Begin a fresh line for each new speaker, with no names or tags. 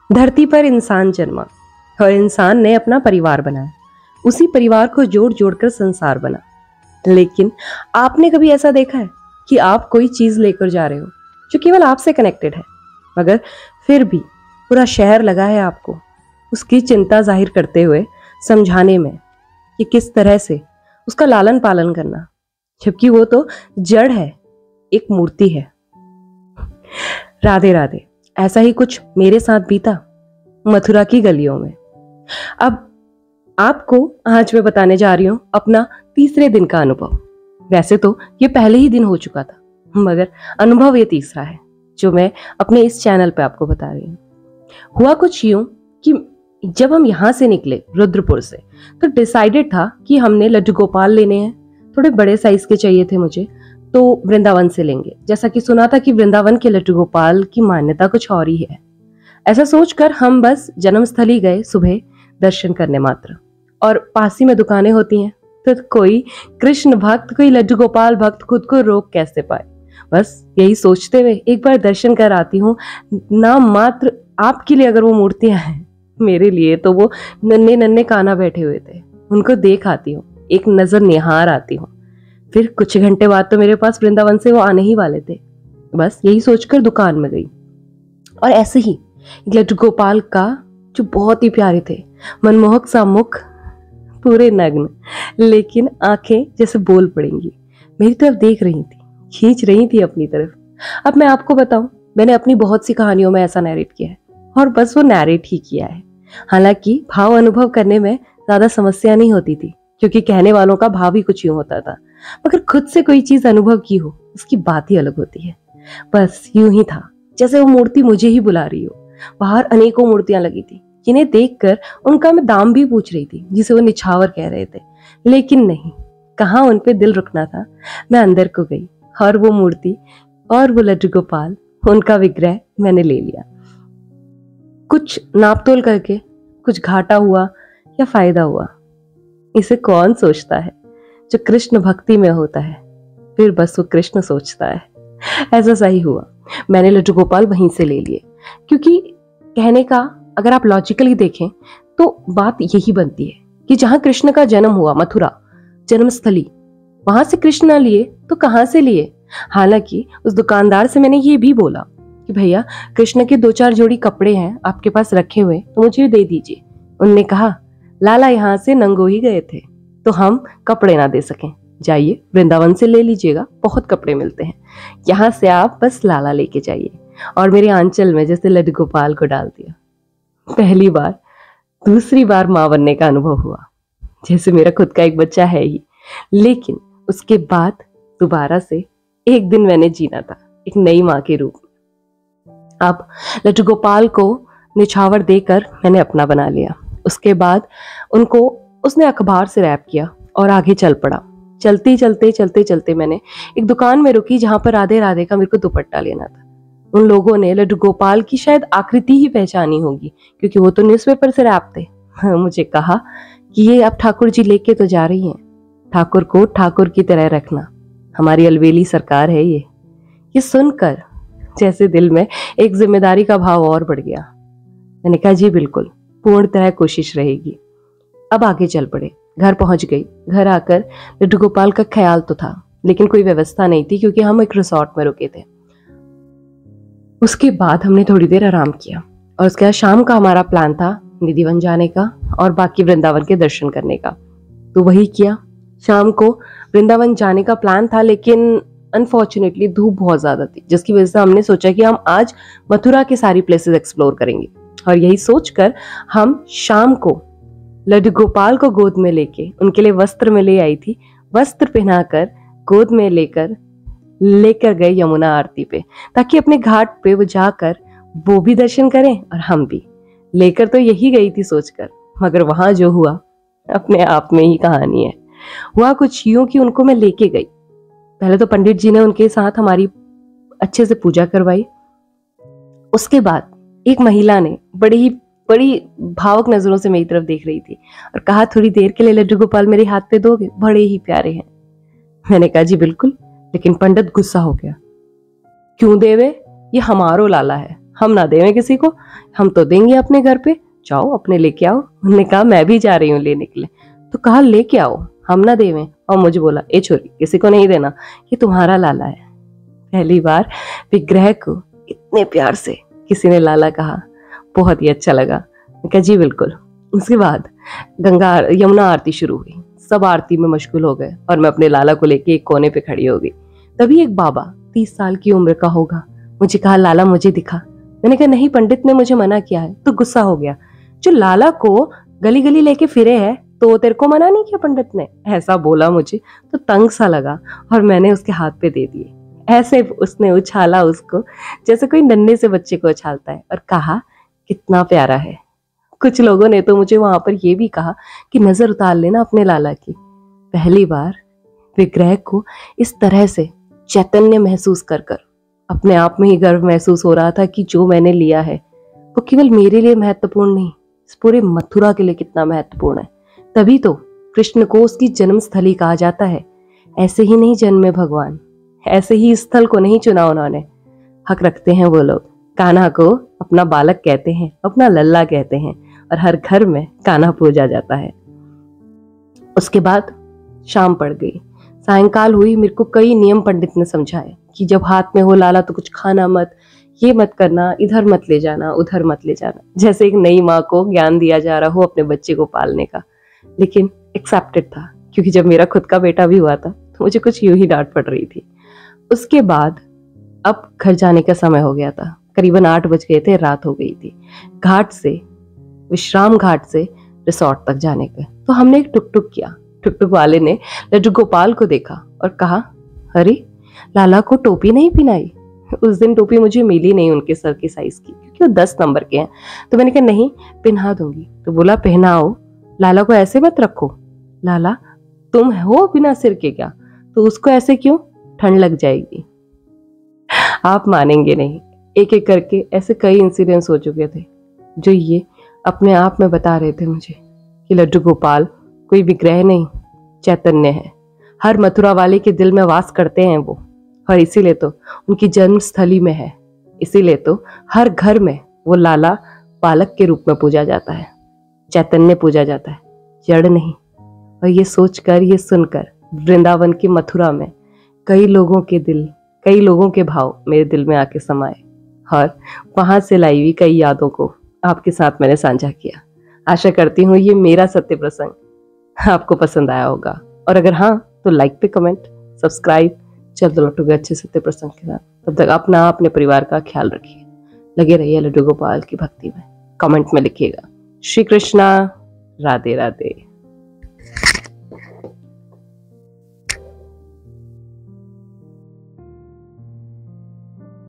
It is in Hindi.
धरती पर इंसान जन्मा और इंसान ने अपना परिवार बनाया। उसी परिवार को जोड़ जोड़कर संसार बना। लेकिन आपने कभी ऐसा देखा है कि आप कोई चीज लेकर जा रहे हो जो केवल आपसे कनेक्टेड है, मगर फिर भी पूरा शहर लगा है आपको उसकी चिंता जाहिर करते हुए समझाने में कि किस तरह से उसका लालन पालन करना, जबकि वो तो जड़ है, एक मूर्ति है। राधे राधे। ऐसा ही कुछ मेरे साथ बीता मथुरा की गलियों में। अब आपको आज मैं बताने जा रही हूं अपना तीसरे दिन का अनुभव। वैसे तो ये पहले ही दिन हो चुका था, मगर अनुभव ये तीसरा है जो मैं अपने इस चैनल पे आपको बता रही हूँ। हुआ कुछ यूं कि जब हम यहां से निकले रुद्रपुर से, तो डिसाइडेड था कि हमने लड्डू गोपाल लेने हैं। थोड़े बड़े साइज के चाहिए थे मुझे, तो वृंदावन से लेंगे। जैसा कि सुना था कि वृंदावन के लड्डू गोपाल की मान्यता कुछ और ही है। ऐसा सोचकर हम बस जन्मस्थली गए सुबह दर्शन करने मात्र। और पास ही में दुकानें होती हैं, तो कोई कृष्ण भक्त, कोई लड्डू गोपाल भक्त खुद को रोक कैसे पाए। बस यही सोचते हुए एक बार दर्शन कर आती हूँ। नाम मात्र आपके लिए अगर वो मूर्तियां हैं, मेरे लिए तो वो नन्हे नन्हे कान्हा बैठे हुए थे। उनको देख आती हूँ, एक नजर निहार आती हूँ। फिर कुछ घंटे बाद तो मेरे पास वृंदावन से वो आने ही वाले थे। बस यही सोचकर दुकान में गई और ऐसे ही लड्डू गोपाल का जो बहुत ही प्यारे थे, मनमोहक सा मुख, पूरे नग्न, लेकिन आंखें जैसे बोल पड़ेंगी, मेरी तरफ देख रही थी, खींच रही थी अपनी तरफ। अब मैं आपको बताऊं, मैंने अपनी बहुत सी कहानियों में ऐसा नैरेट किया है और बस वो नैरेट ही किया है। हालांकि भाव अनुभव करने में ज्यादा समस्या नहीं होती थी, क्योंकि कहने वालों का भाव ही कुछ यूं होता था, मगर खुद से कोई चीज अनुभव की हो उसकी बात ही अलग होती है। बस यूं ही था जैसे वो मूर्ति मुझे ही बुला रही हो। बाहर अनेकों मूर्तियां लगी थी, जिन्हें देखकर उनका मैं दाम भी पूछ रही थी, जिसे वो निछावर कह रहे थे। लेकिन नहीं, कहाँ उन पे दिल रुकना था। मैं अंदर को गई और वो मूर्ति और वो लड्डू गोपाल, उनका विग्रह मैंने ले लिया। कुछ नापतोल करके कुछ घाटा हुआ या फायदा हुआ, इसे कौन सोचता है। जो कृष्ण भक्ति में होता है, फिर बस वो कृष्ण सोचता है। ऐसा सही हुआ, मैंने लड्डू गोपाल वहीं से ले लिए, क्योंकि कहने का अगर आप लॉजिकली देखें तो बात यही बनती है कि जहां कृष्ण का जन्म हुआ, मथुरा जन्मस्थली, वहां से कृष्ण ना लिए तो कहां से लिए। हालांकि उस दुकानदार से मैंने ये भी बोला कि भैया, कृष्ण के 2-4 जोड़ी कपड़े हैं आपके पास रखे हुए, तो मुझे दे दीजिए। उनने कहा, लाला यहाँ से नंगो ही गए थे तो हम कपड़े ना दे सकें, जाइए वृंदावन से ले लीजिएगा, बहुत कपड़े मिलते हैं। यहाँ से आप बस लाला लेके जाइए। और मेरे आंचल में जैसे लड्डू गोपाल को डाल दिया। पहली बार, दूसरी बार मां बनने का अनुभव हुआ, जैसे मेरा खुद का एक बच्चा है ही। लेकिन उसके बाद दोबारा से एक दिन मैंने जीना था एक नई मां के रूप में। अब लड्डू गोपाल को निछावर देकर मैंने अपना बना लिया। उसके बाद उनको उसने अखबार से रैप किया और आगे चल पड़ा। चलते चलते चलते चलते मैंने एक दुकान में रुकी, जहां पर राधे राधे का मेरे को दुपट्टा लेना था। उन लोगों ने लड्डू गोपाल की शायद आकृति ही पहचानी होगी, क्योंकि वो तो न्यूज़पेपर से रैप थे। मुझे कहा कि ये आप ठाकुर जी लेके तो जा रही हैं, ठाकुर को ठाकुर की तरह रखना, हमारी अलवेली सरकार है ये। ये सुनकर जैसे दिल में एक जिम्मेदारी का भाव और बढ़ गया। मैंने कहा, जी बिल्कुल, पूर्ण तरह कोशिश रहेगी। अब आगे चल पड़े। घर पहुंच गई। घर आकर लड्डू गोपाल का ख्याल तो था, लेकिन कोई व्यवस्था नहीं थी, क्योंकि हम एक रिसोर्ट में रुके थे। उसके बाद हमने थोड़ी देर आराम किया और उसके बाद शाम का हमारा प्लान था निधिवन जाने का और बाकी वृंदावन के दर्शन करने का, तो वही किया। शाम को वृंदावन जाने का प्लान था, लेकिन अनफॉर्चुनेटली धूप बहुत ज्यादा थी, जिसकी वजह से हमने सोचा कि हम आज मथुरा के सारी प्लेसेस एक्सप्लोर करेंगे। और यही सोचकर हम शाम को लड्डू गोपाल को गोद में लेके उनके लिए वस्त्र में ले आई थी। वस्त्र पहनाकर गोद में लेकर गए यमुना आरती पे, ताकि अपने घाट पे वो जाकर वो भी दर्शन करें और हम भी। लेकर तो यही गई थी सोचकर, मगर वहां जो हुआ अपने आप में ही कहानी है। हुआ कुछ यूं कि उनको मैं लेके गई। पहले तो पंडित जी ने उनके साथ हमारी अच्छे से पूजा करवाई। उसके बाद एक महिला ने बड़ी भावुक नजरों से मेरी तरफ देख रही थी और कहा, थोड़ी देर के लिए लड्डू गोपाल मेरे हाथ पे दोगे, बड़े ही प्यारे हैं। मैंने कहा, जी बिल्कुल। लेकिन पंडित गुस्सा हो गया, क्यों देवे, ये हमारो लाला है, हम ना देवें किसी को, हम तो देंगे अपने घर पे, जाओ अपने लेके आओ। उन्होंने कहा मैं भी जा रही हूँ लेने के लिए। तो कहा लेके आओ, हम ना देवें। और मुझे बोला ए छोरी, किसी को नहीं देना, ये तुम्हारा लाला है। पहली बार विग्रह को इतने प्यार से किसी ने लाला कहा, बहुत ही अच्छा लगा। मैं कहा जी बिल्कुल। उसके बाद गंगा यमुना आरती शुरू हुई, सब आरती में मशगूल हो गए और मैं अपने लाला को लेके एक कोने पे खड़ी हो गई। तभी एक बाबा 30 साल की उम्र का होगा, मुझे कहा लाला मुझे दिखा। मैंने कहा नहीं, पंडित ने मुझे मना किया है। तो गुस्सा हो गया, जो लाला को गली गली लेके फिरे है तो तेरे को मना नहीं किया पंडित ने, ऐसा बोला। मुझे तो तंग सा लगा और मैंने उसके हाथ पे दे दिए। ऐसे उसने उछाला उसको जैसे कोई नन्हे से बच्चे को उछालता है और कहा कितना प्यारा है। कुछ लोगों ने तो मुझे वहां पर यह भी कहा कि नजर उतार लेना अपने लाला की। पहली बार विग्रह को इस तरह से चैतन्य महसूस कर कर अपने आप में ही गर्व महसूस हो रहा था कि जो मैंने लिया है वो केवल मेरे लिए महत्वपूर्ण नहीं, इस पूरे मथुरा के लिए कितना महत्वपूर्ण है। तभी तो कृष्ण को उसकी जन्मस्थली कहा जाता है। ऐसे ही नहीं जन्मे भगवान, ऐसे ही इस स्थल को नहीं चुना उन्होंने। हक रखते हैं वो लोग, कान्हा को अपना बालक कहते हैं, अपना लल्ला कहते हैं और हर घर में कान्हा पूजा जाता है। उसके बाद शाम पड़ गई, सायंकाल हुई। मेरे को कई नियम पंडित ने समझाए कि जब हाथ में हो लाला तो कुछ खाना मत, ये मत करना, इधर मत ले जाना, उधर मत ले जाना, जैसे एक नई माँ को ज्ञान दिया जा रहा हो अपने बच्चे को पालने का। लेकिन एक्सेप्टेड था, क्योंकि जब मेरा खुद का बेटा भी हुआ था तो मुझे कुछ यूं ही डांट पड़ रही थी। उसके बाद अब घर जाने का समय हो गया था, करीबन 8 बज गए थे, रात हो गई थी। घाट से, विश्राम घाट से रिसोर्ट तक जाने का तो हमने एक टुक टुक किया। टुक टुक वाले ने लड्डू गोपाल को देखा और कहा अरे लाला को टोपी नहीं पहनाई। उस दिन टोपी मुझे मिली नहीं उनके सर के साइज की, क्योंकि वो 10 नंबर के हैं। तो मैंने कहा नहीं पहना दूंगी। तो बोला पहनाओ, लाला को ऐसे मत रखो, लाला तुम हो बिना सिर के क्या, तो उसको ऐसे क्यों, ठंड लग जाएगी। आप मानेंगे नहीं, एक एक करके ऐसे कई इंसिडेंट्स हो चुके थे जो ये अपने आप में बता रहे थे मुझे कि लड्डू गोपाल कोई विग्रह नहीं, चैतन्य है। हर मथुरा वाले के दिल में वास करते हैं वो, और इसीलिए तो उनकी जन्मस्थली में है। इसीलिए तो हर घर में वो लाला बालक के रूप में पूजा जाता है, चैतन्य पूजा जाता है, जड़ नहीं। और ये सोचकर, ये सुनकर वृंदावन की मथुरा में कई लोगों के दिल, कई लोगों के भाव मेरे दिल में आके समाए और वहां से लाई हुई कई यादों को आपके साथ मैंने साझा किया। आशा करती हूँ ये मेरा सत्य प्रसंग आपको पसंद आया होगा, और अगर हाँ तो लाइक पे कमेंट, सब्सक्राइब। चलते लौटूंगे अच्छे सत्य प्रसंग के साथ। तब तक अपना, अपने परिवार का ख्याल रखिए। लगे रहिए लड्डू गोपाल की भक्ति में। कमेंट में लिखिएगा। श्री कृष्णा, राधे राधे।